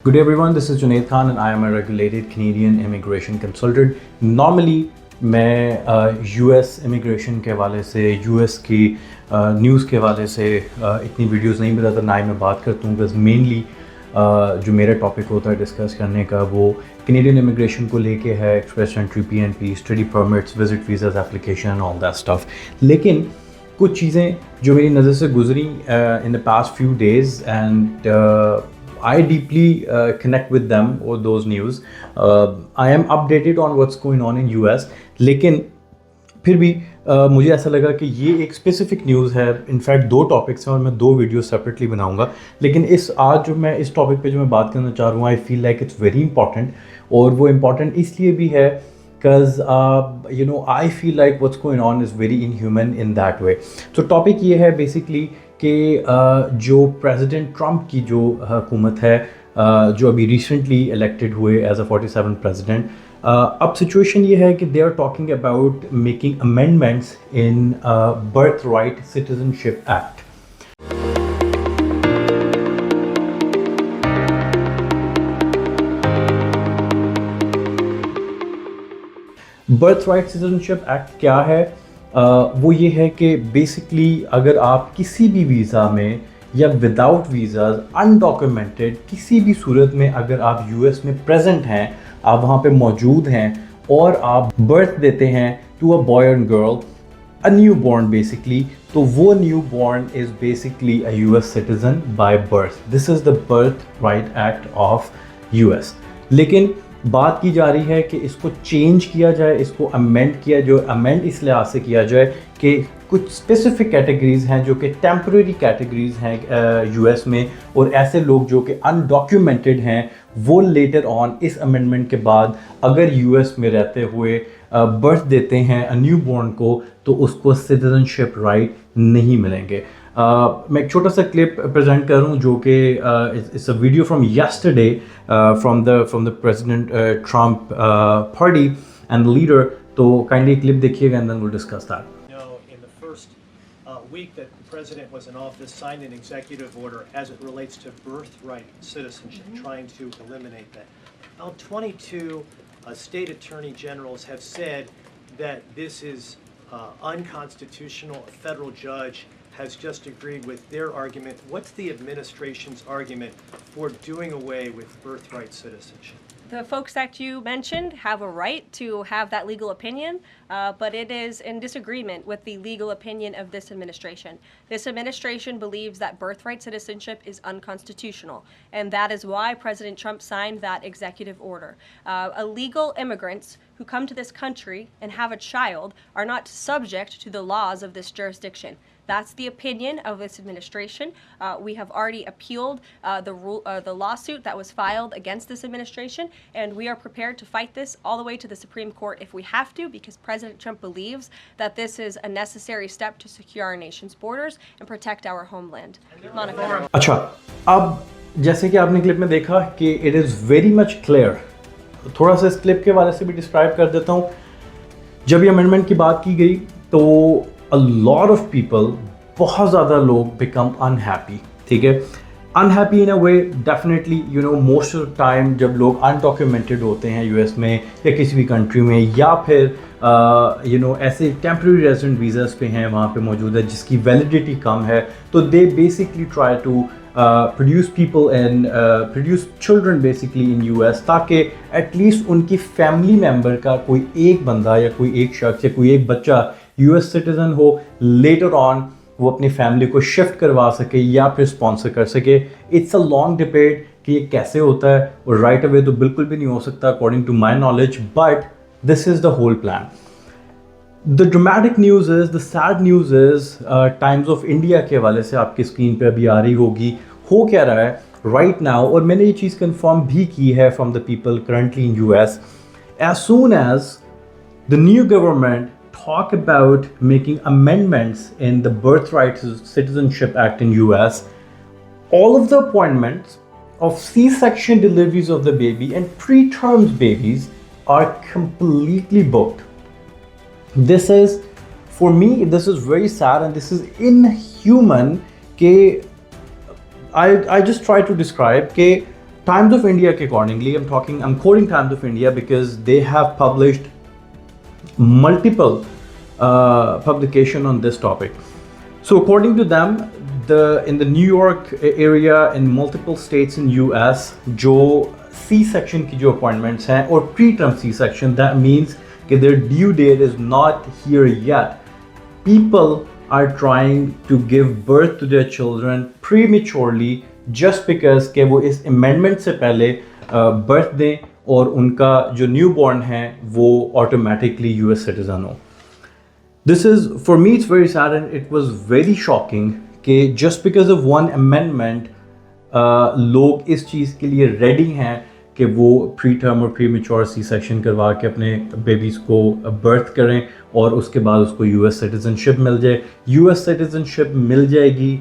Good day everyone, this is Junaid Khan and I am a regulated Canadian immigration consultant. Normally मैं US immigration के हवाले से US की news के हवाले से इतनी वीडियोस नहीं बनाता, ना ही मैं बात करता हूँ बिकॉज मेनली जो मेरा टॉपिक होता है डिस्कस करने का वो कैनेडियन इमिग्रेशन को लेके है, express entry, PNP, study permits, visit visas application, all that stuff. लेकिन कुछ चीज़ें जो मेरी नज़र से गुजरी in the past few days and I deeply connect with them or those news. I am updated on what's going on in US. लेकिन फिर भी मुझे ऐसा लगा कि ये एक स्पेसिफिक न्यूज़ है. इनफैक्ट दो टॉपिक्स हैं और मैं दो वीडियो सेपरेटली बनाऊंगा. लेकिन आज जो मैं इस टॉपिक पे जो मैं बात करना चाह रहा हूँ, I feel like it's very important. और वो इम्पॉर्टेंट इसलिए भी है because I feel like what's going on is very inhuman in that way. तो टॉपिक ये है बेसिकली कि जो प्रेसिडेंट ट्रंप की जो हुकूमत है, जो अभी रिसेंटली इलेक्टेड हुए एज अ 47 प्रेसिडेंट, अब सिचुएशन ये है कि they are talking about making amendments in birth right citizenship act. Birth right citizenship act क्या है? वो ये है कि बेसिकली अगर आप किसी भी वीज़ा में या विदाउट वीज़ाज अनडॉक्यूमेंटेड किसी भी सूरत में अगर आप US में प्रेजेंट हैं, आप वहाँ पे मौजूद हैं और आप बर्थ देते हैं to a boy and girl, a new born basically, तो वो new born is basically a US citizen by birth. This is the birth right act of US. लेकिन बात की जा रही है कि इसको चेंज किया जाए, इसको अमेंड किया, जो अमेंड इस लिहाज से किया जाए कि कुछ स्पेसिफिक कैटेगरीज़ हैं जो कि टेम्परेरी कैटेगरीज़ हैं US में, और ऐसे लोग जो कि अनडॉक्यूमेंटेड हैं वो लेटर ऑन इस अमेंडमेंट के बाद अगर US में रहते हुए बर्थ देते हैं अ न्यू बॉर्न को, तो उसको सिटीजनशिप राइट नहीं मिलेंगे. मैं एक छोटा सा क्लिप प्रेजेंट कर रहा हूँ जो कि it's a video from yesterday from the president Trump party and leader. तो काइंडली क्लिप देखिएगा and then will discuss that. In the first week that the president was in office, signed an executive order as it relates to birthright citizenship, trying to eliminate that. Now, 22 state attorney generals have said that this is unconstitutional. A federal judge has just agreed with their argument. What's the administration's argument for doing away with birthright citizenship? The folks that you mentioned have a right to have that legal opinion, but it is in disagreement with the legal opinion of this administration. This administration believes that birthright citizenship is unconstitutional, and that is why President Trump signed that executive order. Illegal immigrants who come to this country and have a child are not subject to the laws of this jurisdiction. That's the opinion of this administration. We have already appealed the lawsuit that was filed against this administration, and we are prepared to fight this all the way to the Supreme Court if we have to, because President Trump believes that this is a necessary step to secure our nation's borders and protect our homeland. Monica. अच्छा, अब जैसे कि आपने clip में देखा कि it is very much clear. थोड़ा सा इस क्लिप के हवाले से भी डिस्क्राइब कर देता हूँ. जब ये अमेंडमेंट की बात की गई तो a lot of people, बहुत ज़्यादा लोग become unhappy. ठीक है, unhappy in a way, definitely, most of the time जब लोग undocumented होते हैं US में या किसी भी कंट्री में, या फिर ऐसे temporary resident visas पे हैं, वहाँ पे मौजूद है जिसकी validity कम है, तो they basically try to produce people and produce children basically in US, ताकि at least उनकी family member का कोई एक बंदा या कोई एक शख्स या कोई एक बच्चा US सिटीज़न हो, लेटर ऑन वो अपनी फैमिली को शिफ्ट करवा सके या फिर स्पॉन्सर कर सके. इट्स अ लॉन्ग डिबेट कि ये कैसे होता है, और राइट अवे तो बिल्कुल भी नहीं हो सकता according to my knowledge, but this is the whole plan. The dramatic news is, the sad news is, Times of India के हवाले से आपकी स्क्रीन पे अभी आ रही होगी, हो क्या रहा है राइट नाउ, और मैंने ये चीज़ कन्फर्म भी की है from the people currently in US. As soon as the new government talk about making amendments in the Birthright Citizenship Act in US, all of the appointments of C-section deliveries of the baby and preterm babies are completely booked. This is, for me, this is very sad and this is inhuman. I just try to describe कि Times of India के accordingly, I'm quoting Times of India because they have published multiple publication on this topic. So according to them, in the New York area, in multiple states in US, जो C-section की जो appointments हैं और preterm C-section, that means that their due date is not here yet. People are trying to give birth to their children prematurely just because कि वो इस amendment से पहले birth दें और उनका जो newborn है वो automatically US citizen हो. This is, for me, it's very sad and it was very shocking कि just because of one amendment लोग इस चीज़ के लिए ready हैं कि वो preterm और premature C-section करवा के अपने babies को birth करें और उसके बाद उसको US citizenship मिल जाए. US citizenship मिल जाएगी.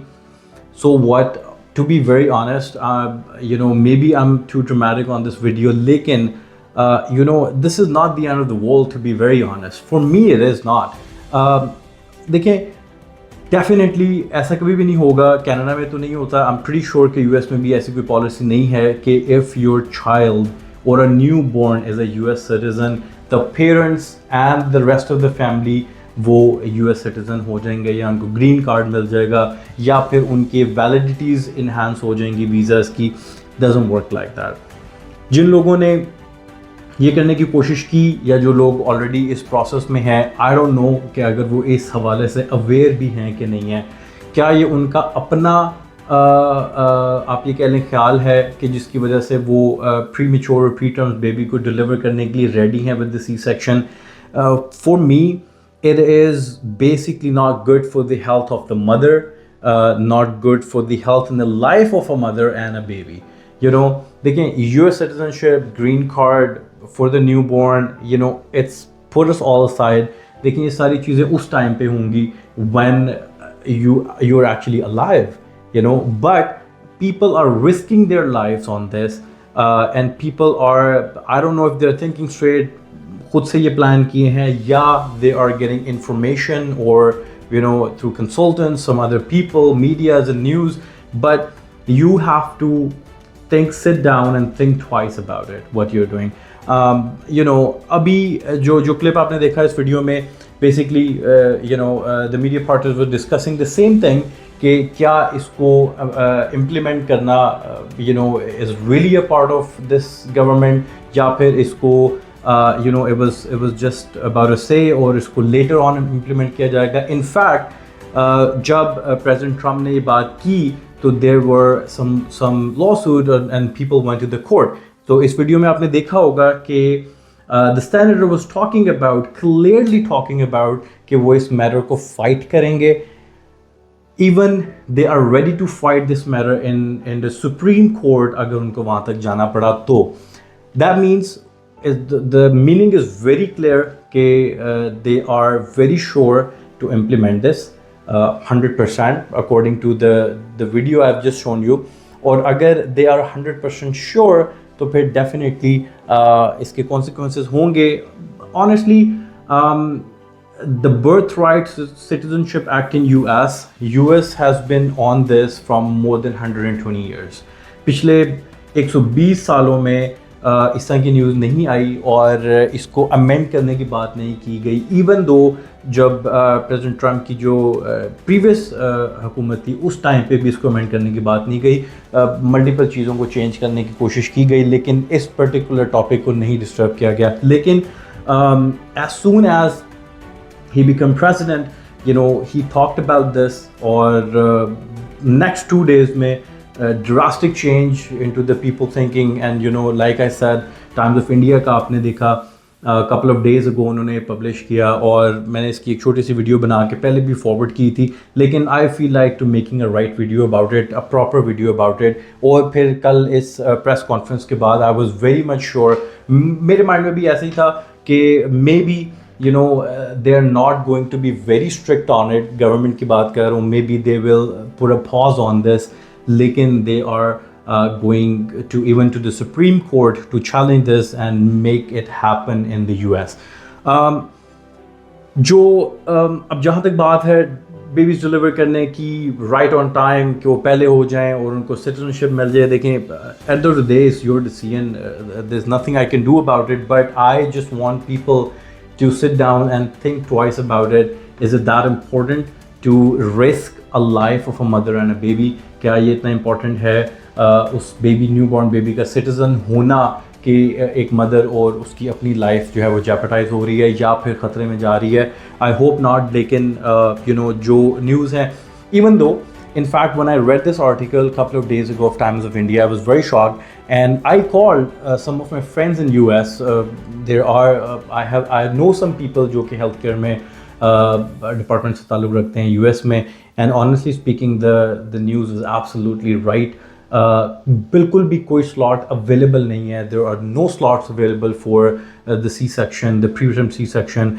So what, to be very honest, maybe I'm too dramatic on this video, लेकिन this is not the end of the world, to be very honest. For me, it is not. देखिए, definitely ऐसा कभी भी नहीं होगा, Canada में तो नहीं होता. आई एम प्रीटी श्योर कि यूएस में भी ऐसी कोई पॉलिसी नहीं है कि इफ़ योर चाइल्ड और अ new born is a US citizen, the parents and the rest of the family वो यूएस सिटीजन हो जाएंगे या उनको ग्रीन कार्ड मिल जाएगा या फिर उनके वैलिडिटीज़ इन्हांस हो जाएंगी वीज़ाज़ की. Doesn't work like that. जिन लोगों ने ये करने की कोशिश की या जो लोग ऑलरेडी इस प्रोसेस में हैं, आई डोंट नो कि अगर वो इस हवाले से अवेयर भी हैं कि नहीं है. क्या ये उनका अपना आप ये कह लें ख्याल है कि जिसकी वजह से वो प्रीमेच्योर और प्रीटर्म बेबी को डिलीवर करने के लिए रेडी हैं with the C section? For me it is basically not good for the health of the mother, not good for the health and the life of a mother and a baby. देखिए, US citizenship, green card for the newborn, it's put us all aside. देखिए, ये सारी चीज़ें उस time पे होंगी when you're actually alive, but people are risking their lives on this, and people are, I don't know if they're thinking straight, खुद से ये प्लान किए हैं या they are getting information or through consultants, some other people, medias and news, but you have to sit down and think twice about it, what you're doing. अभी जो clip आपने देखा इस वीडियो में, basically the media partners were discussing the same thing कि क्या इसको implement करना is really a part of this government या फिर इसको it was just about a say और इसको later on implement किया जाएगा. In fact, जब President Trump ने ये बात की तो there were some lawsuit and people went to the court. तो इस वीडियो में आपने देखा होगा कि the senator was clearly talking about कि वो इस matter को fight करेंगे. Even they are ready to fight this matter in the Supreme Court अगर उनको वहाँ तक जाना पड़ा तो. That means the meaning is very clear that they are very sure to implement this 100% according to the video I've just shown you. और अगर they are 100% sure तो फिर definitely इसके consequences होंगे. Honestly, the Birthright Citizenship Act in US has been on this from more than 120 years. पिछले 120 सालों में इस तरह की न्यूज़ नहीं आई और इसको अमेंड करने की बात नहीं की गई. इवन दो जब प्रेसिडेंट ट्रम्प की जो प्रीवियस हुकूमत थी उस टाइम पे भी इसको अमेंड करने की बात नहीं गई. मल्टीपल चीज़ों को चेंज करने की कोशिश की गई लेकिन इस पर्टिकुलर टॉपिक को नहीं डिस्टर्ब किया गया. लेकिन as soon as he became president, he talked about this और next 2 days में drastic change into the people thinking and like I said, Times of India का आपने देखा couple of days ago उन्होंने publish किया और मैंने इसकी एक छोटी सी वीडियो बना के पहले भी forward की थी लेकिन I feel like to making a right video about it, a proper video about it. और फिर कल इस press conference के बाद I was very much sure, मेरे mind में भी ऐसा ही था कि maybe they are not going to be very strict on it. Government की बात कर रहा हूँ, maybe they will put a pause on this, लेकिन they are going to even to the Supreme Court to challenge this and make it happen in the US. जो अब जहाँ तक बात है बेबीज़ डिलीवर करने की राइट ऑन टाइम कि वो पहले हो जाएं और उनको सिटीजनशिप मिल जाए, देखें at the day is your decision, there is nothing I can do about it, but I just want people to sit down and think twice about it. Is it that important to risk a life of a mother and a baby? क्या ये इतना important है उस baby newborn baby का citizen होना कि एक mother और उसकी अपनी लाइफ जो है वो जेपटाइज हो रही है या फिर ख़तरे में जा रही है? आई होप नॉट, लेकिन यू नो जो न्यूज़ है, even though in fact when I read this article a couple of days ago of Times of India, I was very shocked, and I called some of my friends in US. There are I know some people जो कि healthcare में department से ताल्लुक़ रखते हैं US में, and honestly speaking the news is absolutely right. बिल्कुल भी कोई slot available नहीं है. There are no slots available for the C-section, the preterm C-section.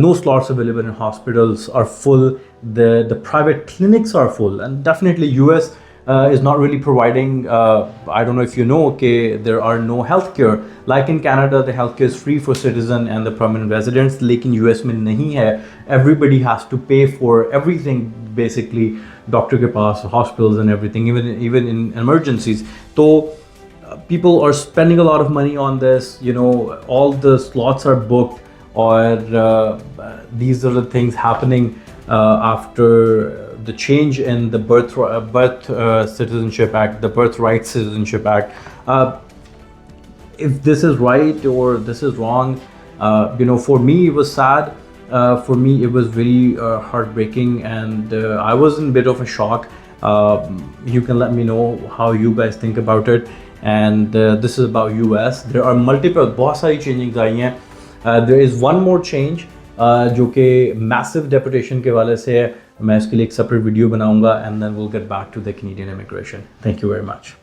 No slots available in hospitals are full. The private clinics are full, and definitely US is not really providing. I don't know if you know, okay, there are no healthcare. Like in Canada, the healthcare is free for citizen and the permanent residents. लेकिन US में नहीं है. Everybody has to pay for everything basically. Doctor के पास, hospitals and everything, even in emergencies. So people are spending a lot of money on this. You know, all the slots are booked, or these are the things happening after the change in the birth citizenship act, the birthright citizenship act. If this is right or this is wrong, you know, for me it was sad. For me it was very heartbreaking, and I was in a bit of a shock. You can let me know how you guys think about it, and this is about US. There are multiple, बहुत सारी changes आई हैं. There is one more change जो कि massive deportation के वाले से है. मैं इसके लिए एक separate video बनाऊंगा, and then we'll get back to the Canadian immigration. Thank you very much.